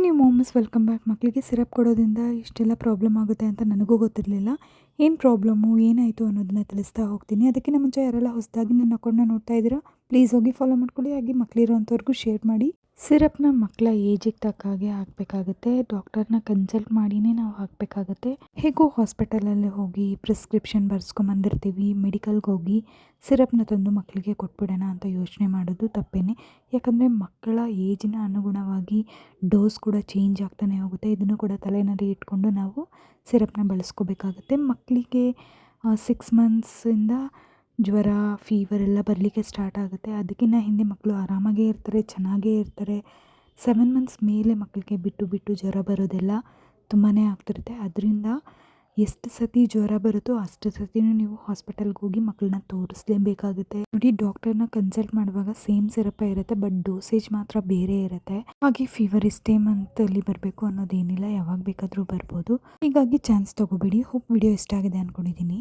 ನೀವು moms welcome back. ಮಕ್ಕಳಿಗೆ syrup ಕೊಡೋದ್ರಿಂದ ಇಷ್ಟೆಲ್ಲ ಪ್ರಾಬ್ಲಮ್ ಆಗುತ್ತೆ ಅಂತ ನನಗೂ ಗೊತ್ತಿರಲಿಲ್ಲ. ಏನು ಪ್ರಾಬ್ಲಮ್ಮು, ಏನಾಯಿತು ಅನ್ನೋದನ್ನ ತಿಳಿಸ್ತಾ ಹೋಗ್ತೀನಿ. ಅದಕ್ಕಿಂತ ಮುಂಚೆ ಯಾರೆಲ್ಲ ಹೊಸದಾಗಿ ನನ್ನ ಅಕೌಂಟ್ನ ನೋಡ್ತಾ ಇದ್ದೀರಾ, ಪ್ಲೀಸ್ ಹೋಗಿ ಫಾಲೋ ಮಾಡ್ಕೊಳ್ಳಿ. ಹಾಗೆ ಮಕ್ಕಳಿರೋಂಥವ್ರಿಗೂ ಶೇರ್ ಮಾಡಿ. ಸಿರಪ್ನ ಮಕ್ಕಳ ಏಜಿಗೆ ತಕ್ಕ ಹಾಗೆ ಹಾಕಬೇಕಾಗುತ್ತೆ. ಡಾಕ್ಟರ್ನ ಕನ್ಸಲ್ಟ್ ಮಾಡಿನೇ ನಾವು ಹಾಕಬೇಕಾಗುತ್ತೆ. ಹೇಗೋ ಹಾಸ್ಪಿಟಲಲ್ಲೇ ಹೋಗಿ ಪ್ರಿಸ್ಕ್ರಿಪ್ಷನ್ ಬರ್ಸ್ಕೊಂಬಂದಿರ್ತೀವಿ, ಮೆಡಿಕಲ್ಗೆ ಹೋಗಿ ಸಿರಪ್ನ ತಂದು ಮಕ್ಕಳಿಗೆ ಕೊಟ್ಬಿಡೋಣ ಅಂತ ಯೋಚನೆ ಮಾಡೋದು ತಪ್ಪೇನೆ. ಯಾಕಂದರೆ ಮಕ್ಕಳ ಏಜಿನ ಅನುಗುಣವಾಗಿ ಡೋಸ್ ಕೂಡ ಚೇಂಜ್ ಆಗ್ತಾನೆ ಹೋಗುತ್ತೆ. ಇದನ್ನು ಕೂಡ ತಲೆಯಲ್ಲಿ ಇಟ್ಕೊಂಡು ನಾವು ಸಿರಪ್ನ ಬಳಸ್ಕೋಬೇಕಾಗುತ್ತೆ. ಮಕ್ಕಳಿಗೆ 6 ಮಂತ್ಸಿಂದ ಜ್ವರ, ಫೀವರ್ ಎಲ್ಲ ಬರಲಿಕ್ಕೆ ಸ್ಟಾರ್ಟ್ ಆಗುತ್ತೆ. ಅದಕ್ಕಿಂತ ಹಿಂದೆ ಮಕ್ಕಳು ಆರಾಮಾಗೇ ಇರ್ತಾರೆ, ಚೆನ್ನಾಗೇ ಇರ್ತಾರೆ. 7 ಮಂತ್ಸ್ ಮೇಲೆ ಮಕ್ಕಳಿಗೆ ಬಿಟ್ಟು ಜ್ವರ ಬರೋದೆಲ್ಲ ತುಂಬಾ ಆಗ್ತಿರುತ್ತೆ. ಅದರಿಂದ ಎಷ್ಟು ಸತಿ ಜ್ವರ ಬರುತ್ತೋ ಅಷ್ಟು ಸತಿನೂ ನೀವು ಹಾಸ್ಪಿಟಲ್ಗೆ ಹೋಗಿ ಮಕ್ಕಳನ್ನ ತೋರಿಸ್ಲೇಬೇಕಾಗುತ್ತೆ. ನೋಡಿ, ಡಾಕ್ಟರ್ನ ಕನ್ಸಲ್ಟ್ ಮಾಡುವಾಗ ಸೇಮ್ ಸಿರಪ್ಪೇ ಇರುತ್ತೆ, ಬಟ್ ಡೋಸೇಜ್ ಮಾತ್ರ ಬೇರೆ ಇರುತ್ತೆ. ಹಾಗೆ ಫೀವರ್ ಇಷ್ಟೇ ಮಂತಲ್ಲಿ ಬರಬೇಕು ಅನ್ನೋದೇನಿಲ್ಲ, ಯಾವಾಗ ಬೇಕಾದರೂ ಬರ್ಬೋದು. ಹೀಗಾಗಿ ಚಾನ್ಸ್ ತೊಗೋಬೇಡಿ. ಹೋಪ್ ವಿಡಿಯೋ ಇಷ್ಟ ಆಗಿದೆ ಅಂದ್ಕೊಂಡಿದ್ದೀನಿ.